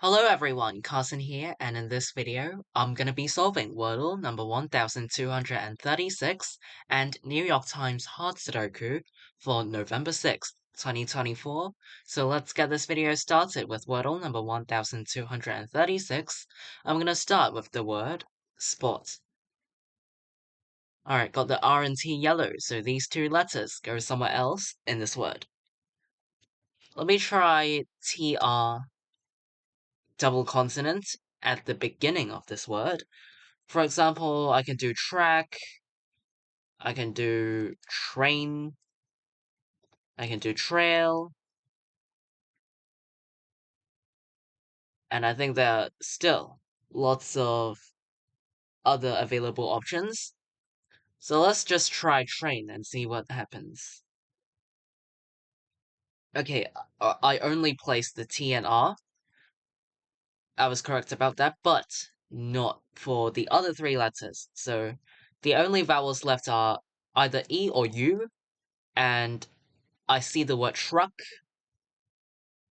Hello everyone, Carson here, and in this video, I'm gonna be solving Wordle number 1236 and New York Times Hard Sudoku for November 6th, 2024. So let's get this video started with Wordle number 1236. I'm gonna start with the word sport. Alright, got the R and T yellow, so these two letters go somewhere else in this word. Let me try TR double consonant at the beginning of this word. For example, I can do track, I can do train, I can do trail, and I think there are still lots of other available options. So let's just try train and see what happens. Okay, I only placed the T and R. I was correct about that, but not for the other three letters. So the only vowels left are either E or U, and I see the word truck.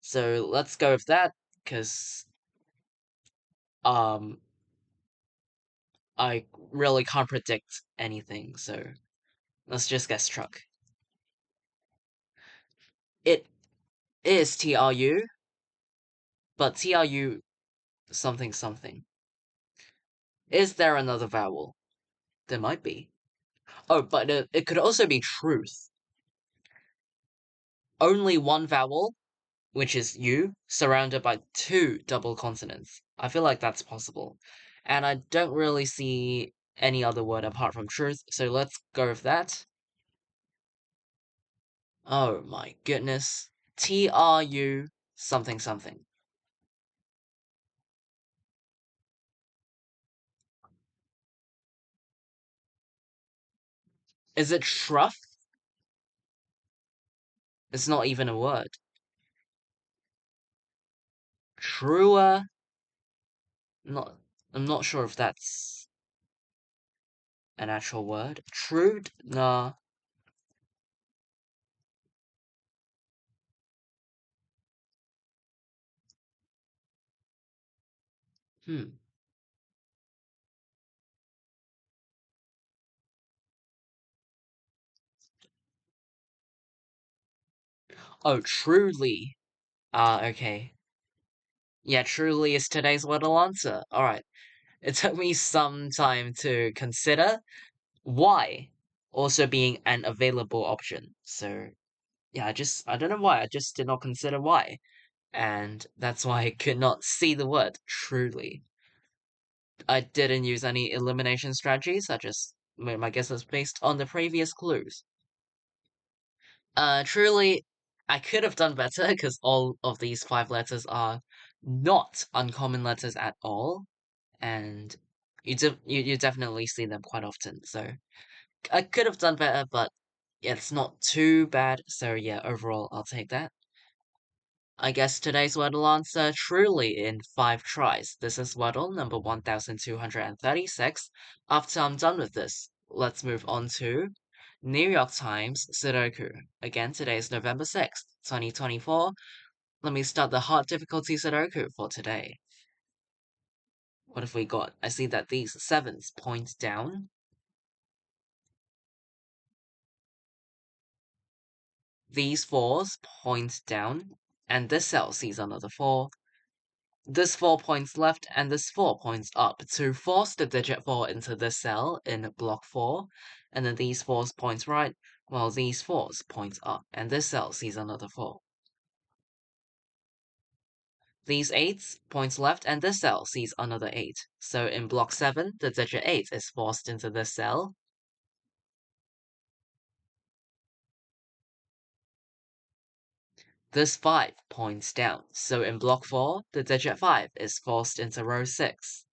So let's go with that, because I really can't predict anything, so let's just guess truck. It is TRU, but TRU something something. Is there another vowel? There might be. Oh, but it could also be truth. Only one vowel, which is U, surrounded by two double consonants. I feel like that's possible. And I don't really see any other word apart from truth, so let's go with that. Oh my goodness. TRU something something. Is it truff? It's not even a word. Truer? Not. I'm not sure if that's an actual word. Trude? Nah. Hmm. Oh, truly. Ah, okay. Yeah, truly is today's Wordle answer. Alright. It took me some time to consider why also being an available option. So, yeah, I don't know why. I just did not consider why. And that's why I could not see the word truly. I didn't use any elimination strategies, I just made my guesses based on the previous clues. Truly, I could have done better because all of these five letters are not uncommon letters at all, and you definitely see them quite often. So I could have done better, but it's not too bad. So yeah, overall, I'll take that. I guess today's Wordle answer truly in 5 tries. This is Wordle number 1236. After I'm done with this, let's move on to New York Times Sudoku. Again, today is November 6th, 2024. Let me start the hard difficulty Sudoku for today. What have we got? I see that these 7s point down. These 4s point down. And this cell sees another 4. This 4 points left and this 4 points up to force the digit 4 into this cell in block 4, and then these 4s points right, while these 4s points up, and this cell sees another 4. These 8s points left and this cell sees another 8. So in block 7, the digit 8 is forced into this cell. This 5 points down, so in block 4, the digit 5 is forced into row 6.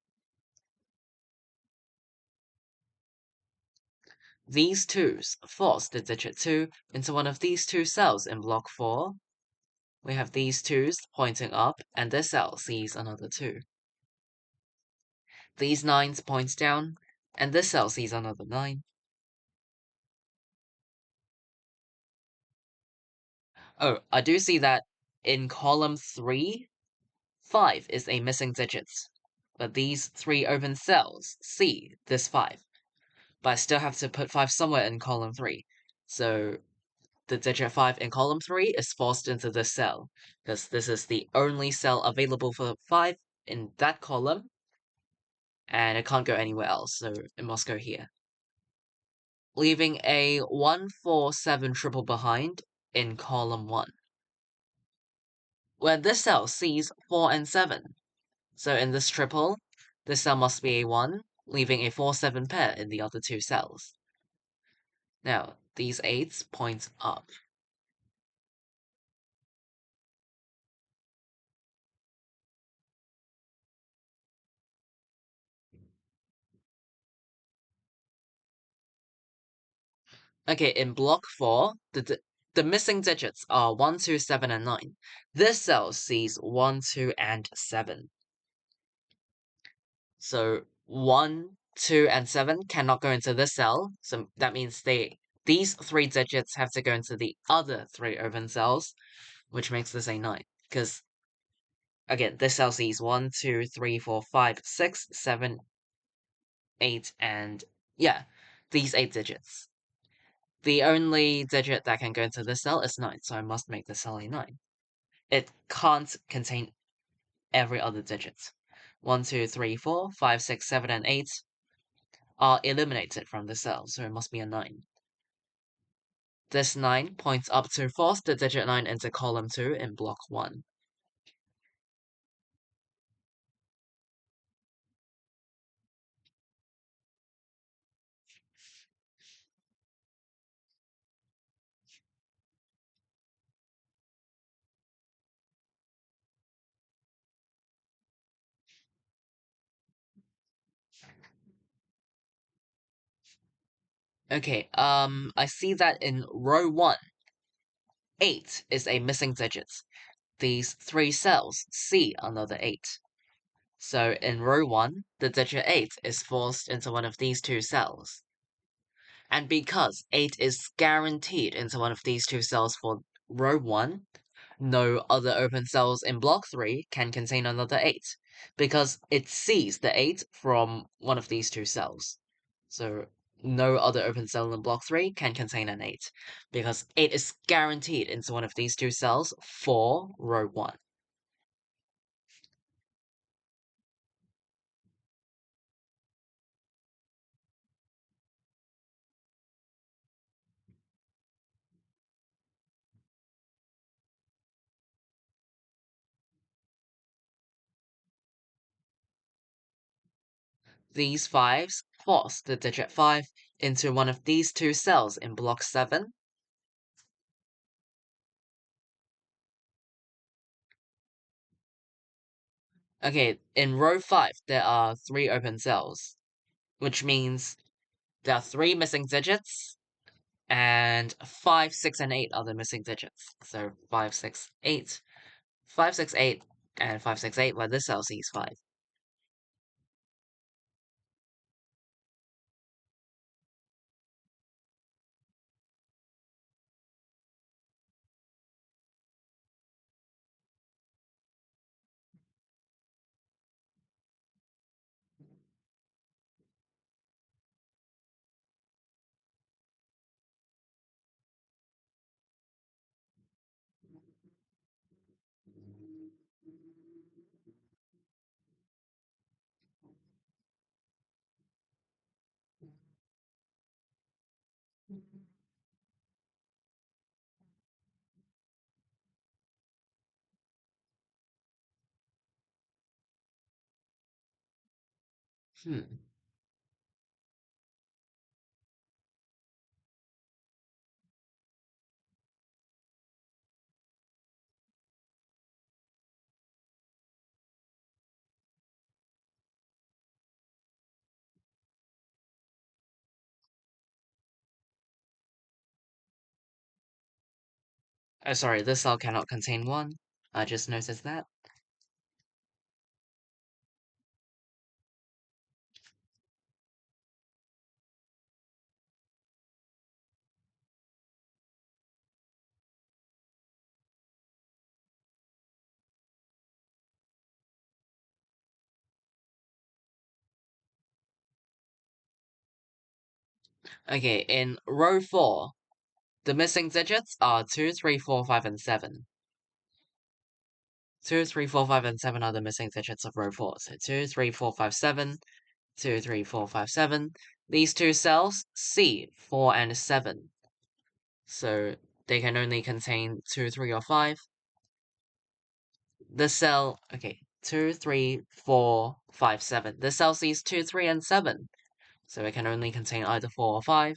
These 2s force the digit 2 into one of these two cells in block 4. We have these 2s pointing up, and this cell sees another 2. These 9s point down, and this cell sees another 9. Oh, I do see that in column 3, 5 is a missing digit, but these 3 open cells see this 5. But I still have to put 5 somewhere in column 3. So the digit 5 in column 3 is forced into this cell, because this is the only cell available for 5 in that column, and it can't go anywhere else, so it must go here. Leaving a 1, 4, 7 triple behind in column 1, where this cell sees 4 and 7. So in this triple, this cell must be a 1, leaving a 4, 7 pair in the other 2 cells. Now, these 8s point up. Okay, in block 4, the missing digits are 1, 2, 7, and 9. This cell sees 1, 2, and 7. So 1, 2, and 7 cannot go into this cell, so that means these 3 digits have to go into the other 3 open cells, which makes this a 9. Because, again, this cell sees 1, 2, 3, 4, 5, 6, 7, 8, and yeah, these 8 digits. The only digit that can go into this cell is 9, so I must make this cell a 9. It can't contain every other digit. 1, 2, 3, 4, 5, 6, 7, and 8 are eliminated from the cell, so it must be a 9. This 9 points up to force the digit 9 into column 2 in block 1. Okay, I see that in row 1, 8 is a missing digit. These 3 cells see another 8. So in row 1, the digit 8 is forced into one of these 2 cells. And because 8 is guaranteed into one of these 2 cells for row 1, no other open cells in block 3 can contain another 8, because it sees the 8 from one of these 2 cells. So no other open cell in block 3 can contain an 8, because 8 is guaranteed into one of these 2 cells for row 1. These 5s force the digit 5 into one of these 2 cells in block 7. Okay, in row 5, there are 3 open cells, which means there are 3 missing digits, and 5, 6, and 8 are the missing digits. So 5, 6, 8, 5, 6, 8, and 5, 6, 8, where this cell sees 5. Hmm. Oh, sorry, this cell cannot contain 1. I just noticed that. Okay, in row 4, the missing digits are 2, 3, 4, 5, and 7. 2, 3, 4, 5, and 7 are the missing digits of row 4. So 2, 3, 4, 5, 7, 2, 3, 4, 5, 7. These two cells, C, 4, and 7. So they can only contain 2, 3, or 5. The cell, okay, 2, 3, 4, 5, 7. The cell sees 2, 3, and 7. So it can only contain either 4 or 5.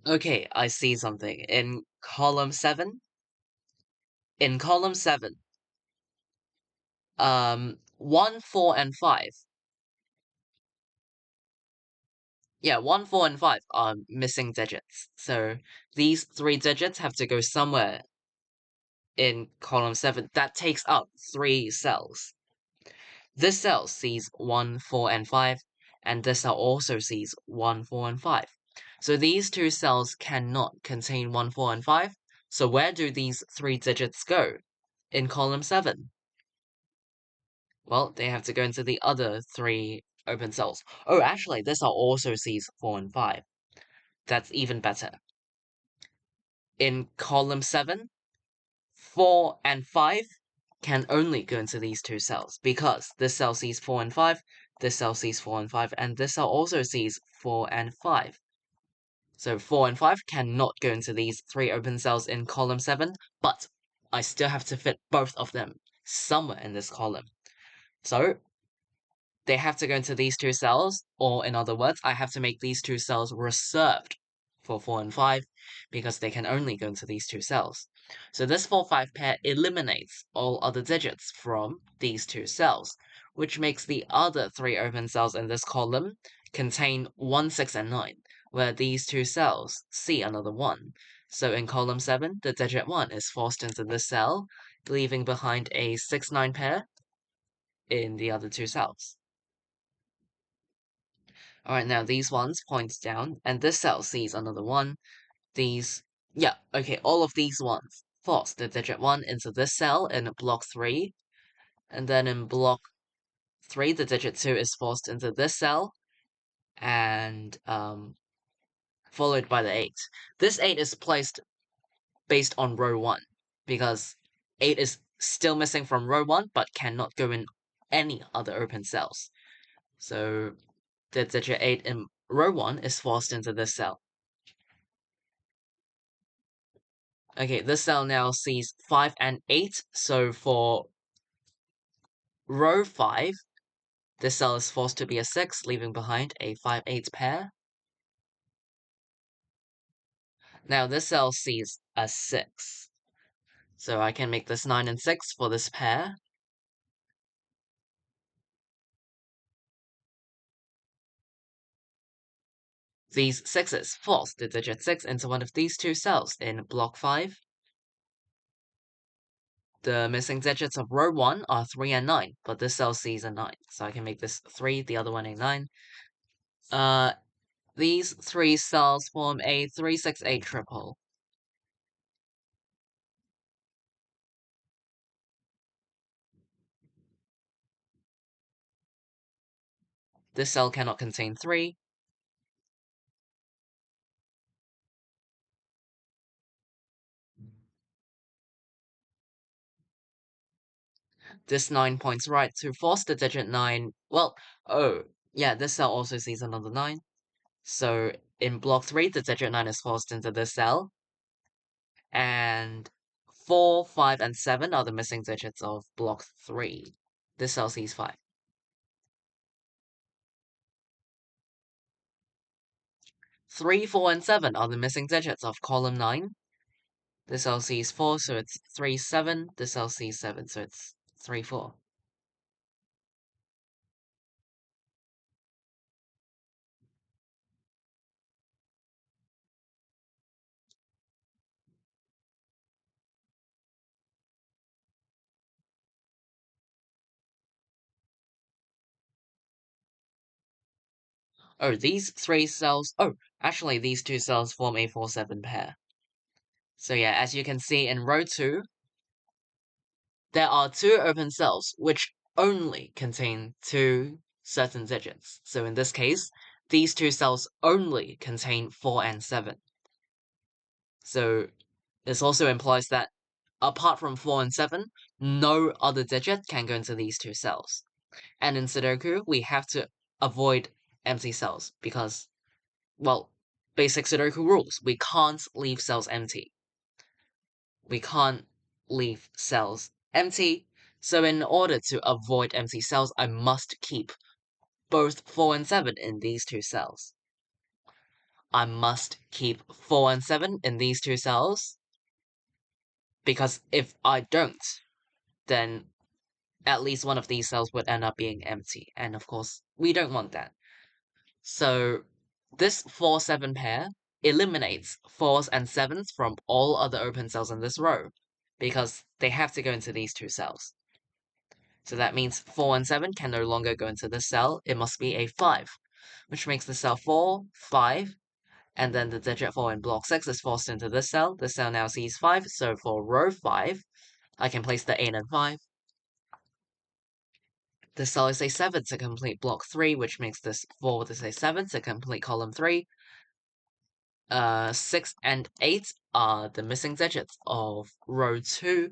Okay, I see something. In column 7, 1, 4, and 5. Yeah, 1, 4, and 5 are missing digits. So these 3 digits have to go somewhere in column 7. That takes up 3 cells. This cell sees 1, 4, and 5, and this cell also sees 1, 4, and 5. So these two cells cannot contain 1, 4, and 5. So where do these 3 digits go? In column 7. Well, they have to go into the other 3 open cells. Oh, actually, this cell also sees 4 and 5. That's even better. In column 7, 4 and 5 can only go into these 2 cells because this cell sees 4 and 5, this cell sees 4 and 5, and this cell also sees 4 and 5. So 4 and 5 cannot go into these 3 open cells in column 7, but I still have to fit both of them somewhere in this column. So they have to go into these 2 cells, or in other words, I have to make these 2 cells reserved for 4 and 5, because they can only go into these 2 cells. So this 4-5 pair eliminates all other digits from these 2 cells, which makes the other 3 open cells in this column contain 1, 6, and 9, where these 2 cells see another 1. So in column 7, the digit 1 is forced into this cell, leaving behind a 6-9 pair in the other 2 cells. Alright, now these ones point down, and this cell sees another 1. Yeah, okay, all of these ones force the digit 1 into this cell in block 3, and then in block 3, the digit 2 is forced into this cell, and, followed by the 8. This 8 is placed based on row 1, because 8 is still missing from row 1, but cannot go in any other open cells. So the digit 8 in row 1 is forced into this cell. Okay, this cell now sees 5 and 8, so for row 5, this cell is forced to be a 6, leaving behind a 5-8 pair. Now this cell sees a 6, so I can make this 9 and 6 for this pair. These 6s force the digit 6 into one of these 2 cells in block 5. The missing digits of row 1 are 3 and 9, but this cell sees a 9, so I can make this 3, the other one a 9. These 3 cells form a 3-6-8 triple. This cell cannot contain 3. This 9 points right to force the digit 9. Well, oh, yeah, this cell also sees another 9. So in block 3, the digit 9 is forced into this cell. And 4, 5, and 7 are the missing digits of block 3. This cell sees 5. 3, 4, and 7 are the missing digits of column 9. This cell sees 4, so it's 3, 7. This cell sees 7, so it's 3, 4. Oh, these three cells. Oh, actually, these two cells form a 4-7 pair. So yeah, as you can see in row 2, there are two open cells which only contain two certain digits. So in this case, these two cells only contain 4 and 7. So this also implies that apart from 4 and 7, no other digit can go into these two cells. And in Sudoku, we have to avoid empty cells because, well, basic Sudoku rules. We can't leave cells empty. We can't leave cells empty. So in order to avoid empty cells, I must keep both 4 and 7 in these two cells. I must keep 4 and 7 in these two cells, because if I don't, then at least one of these cells would end up being empty, and of course, we don't want that. So this 4-7 pair eliminates 4s and 7s from all other open cells in this row, because they have to go into these two cells. So that means 4 and 7 can no longer go into this cell, it must be a 5, which makes the cell 4, 5, and then the digit 4 in block 6 is forced into this cell. This cell now sees 5, so for row 5, I can place the 8 and 5. This cell is a 7 to complete block 3, which makes this 4 with a 7 to complete column 3. 6 and 8 are the missing digits of row 2.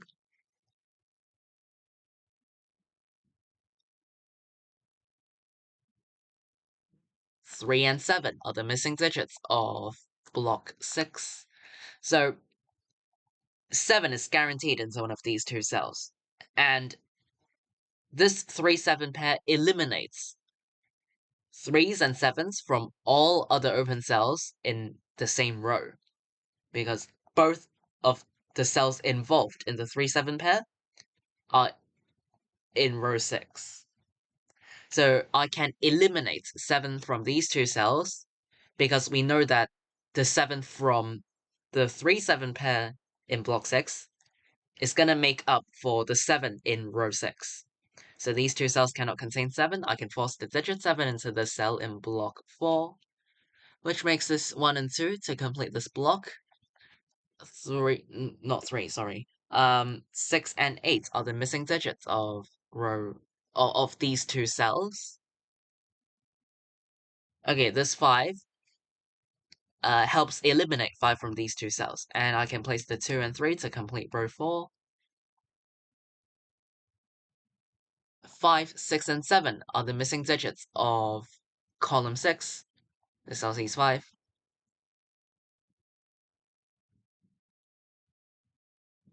Three and 7 are the missing digits of block 6. So 7 is guaranteed into one of these two cells. And this 3-7 pair eliminates 3s and 7s from all other open cells in the same row, because both of the cells involved in the 3-7 pair are in row 6. So I can eliminate 7 from these two cells, because we know that the 7 from the 3-7 pair in block 6 is going to make up for the 7 in row 6. So these two cells cannot contain 7. I can force the digit 7 into the cell in block 4, which makes this 1 and 2 to complete this block. 6 and 8 are the missing digits of these two cells. Okay, this 5 helps eliminate 5 from these two cells, and I can place the 2 and 3 to complete row 4. 5, 6, and 7 are the missing digits of column 6. This cell sees 5.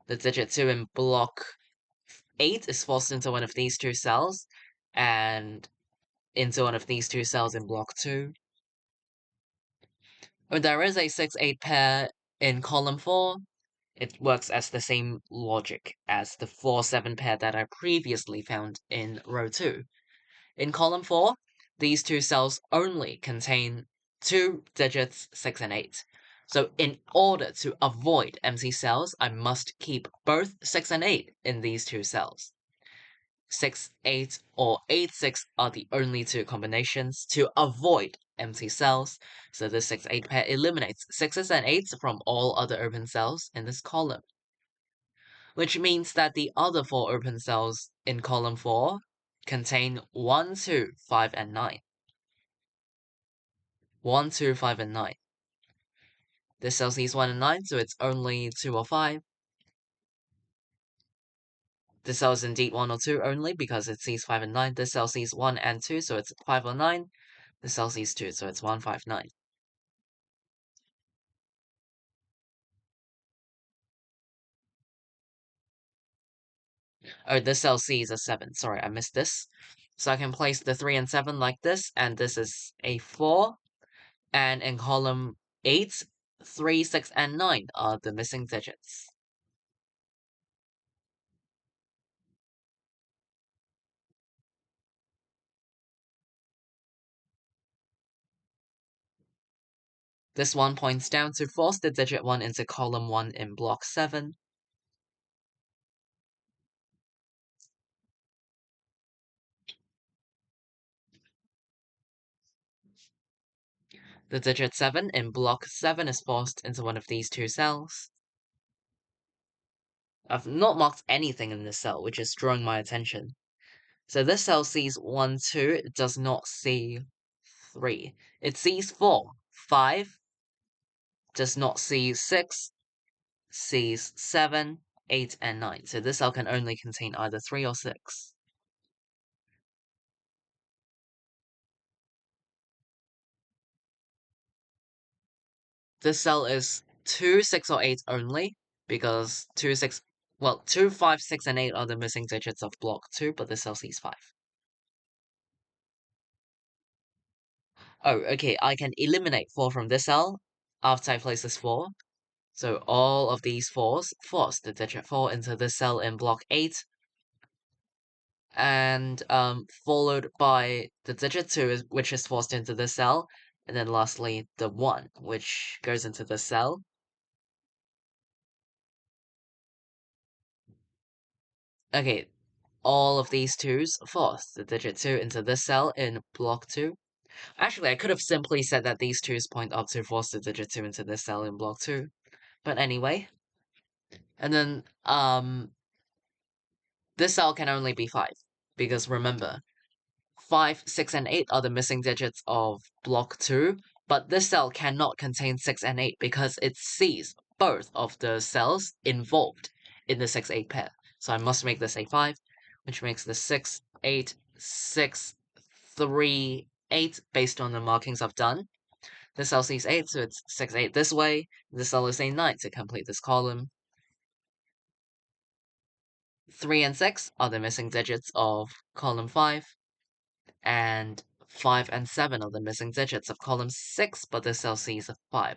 The digit 2 in block 8 is forced into one of these two cells, and into one of these two cells in block 2. When there is a 6-8 pair in column 4, it works as the same logic as the 4-7 pair that I previously found in row 2. In column 4, these two cells only contain two digits 6 and 8. So in order to avoid empty cells, I must keep both 6 and 8 in these two cells. 6, 8, or 8, 6 are the only two combinations to avoid empty cells, so the 6, 8 pair eliminates 6s and 8s from all other open cells in this column. Which means that the other four open cells in column 4 contain 1, 2, 5, and 9. 1, 2, 5, and 9. This cell sees 1 and 9, so it's only 2 or 5. This cell is indeed 1 or 2 only, because it sees 5 and 9. This cell sees 1 and 2, so it's 5 or 9. This cell sees 2, so it's 1, 5, 9. Oh, this cell sees a 7. Sorry, I missed this. So I can place the 3 and 7 like this, and this is a 4. And in column 8, 3, 6, and 9 are the missing digits. This one points down to force the digit 1 into column 1 in block 7. The digit 7 in block 7 is forced into one of these two cells. I've not marked anything in this cell, which is drawing my attention. So this cell sees 1, 2, it does not see 3. It sees 4. 5 does not see 6, sees 7, 8, and 9. So this cell can only contain either 3 or 6. This cell is 2, 6, or 8 only, because 2, 6, well, 2, 5, 6, and 8 are the missing digits of block 2, but this cell sees 5. Oh, okay, I can eliminate 4 from this cell after I place this 4. So all of these 4s force the digit 4 into this cell in block 8, and followed by the digit 2, which is forced into this cell, and then lastly the 1, which goes into this cell. Okay, all of these 2s force the digit 2 into this cell in block 2. Actually, I could have simply said that these 2s point up to force the digit 2 into this cell in block 2. But anyway. And then, this cell can only be 5. Because remember, 5, 6, and 8 are the missing digits of block 2. But this cell cannot contain 6 and 8 because it sees both of the cells involved in the 6-8 pair. So I must make this a 5, which makes the 6, 8, 6, 3, 8 based on the markings I've done. This cell sees 8, so it's 6, 8 this way. This cell is a 9 to complete this column. 3 and 6 are the missing digits of column 5. And 5 and 7 are the missing digits of column 6, but this cell sees 5.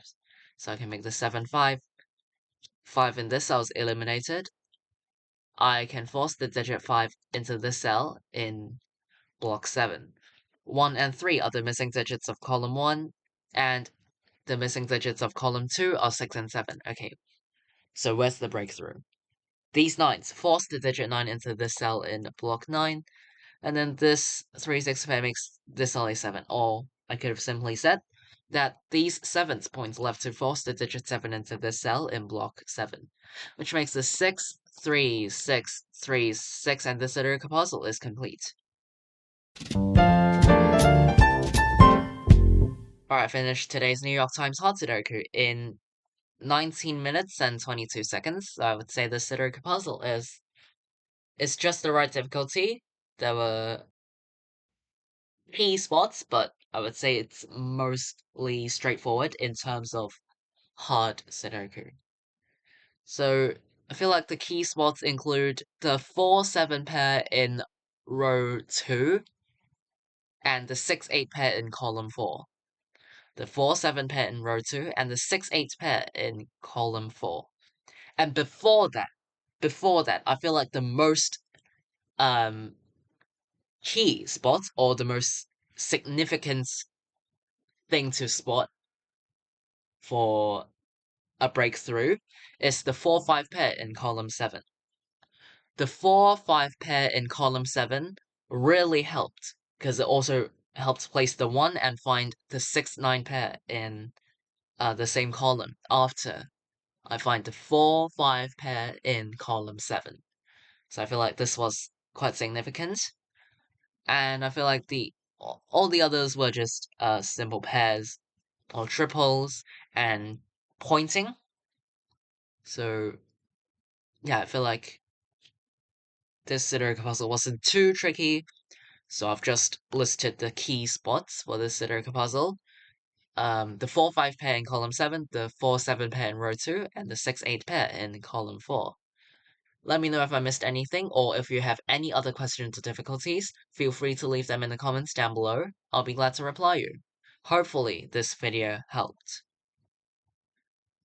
So I can make the 7, 5. 5 in this cell is eliminated. I can force the digit 5 into this cell in block 7. 1 and 3 are the missing digits of column 1, and the missing digits of column 2 are 6 and 7. Okay, so where's the breakthrough? These 9s force the digit 9 into this cell in block 9, and then this 3, 6 pair makes this cell a 7. Or I could have simply said that these 7s point left to force the digit 7 into this cell in block 7, which makes the 6, 3, 6, 3, 6, and this Sudoku puzzle is complete. Alright, I finished today's New York Times Hard Sudoku in 19 minutes and 22 seconds. So I would say the Sudoku puzzle is just the right difficulty. There were key spots, but I would say it's mostly straightforward in terms of hard Sudoku. So I feel like the key spots include the 4-7 pair in row 2 and the 6-8 pair in column 4. The 4-7 pair in row 2 and the 6-8 pair in column 4. And before that, I feel like the most key spot or the most significant thing to spot for a breakthrough is the 4-5 pair in column 7. The 4-5 pair in column 7 really helped because it also helped place the 1 and find the 6-9 pair in the same column after I find the 4-5 pair in column 7. So I feel like this was quite significant. And I feel like all the others were just simple pairs or triples and pointing. So yeah, I feel like this Sudoku puzzle wasn't too tricky, so I've just listed the key spots for this Sudoku puzzle. The 4-5 pair in column 7, the 4-7 pair in row 2, and the 6-8 pair in column 4. Let me know if I missed anything, or if you have any other questions or difficulties, feel free to leave them in the comments down below. I'll be glad to reply you. Hopefully this video helped.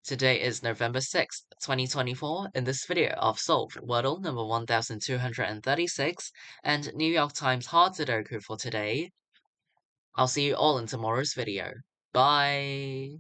Today is November 6th, 2024. In this video, I've solved Wordle number 1236 and New York Times Hard Sudoku for today. I'll see you all in tomorrow's video. Bye!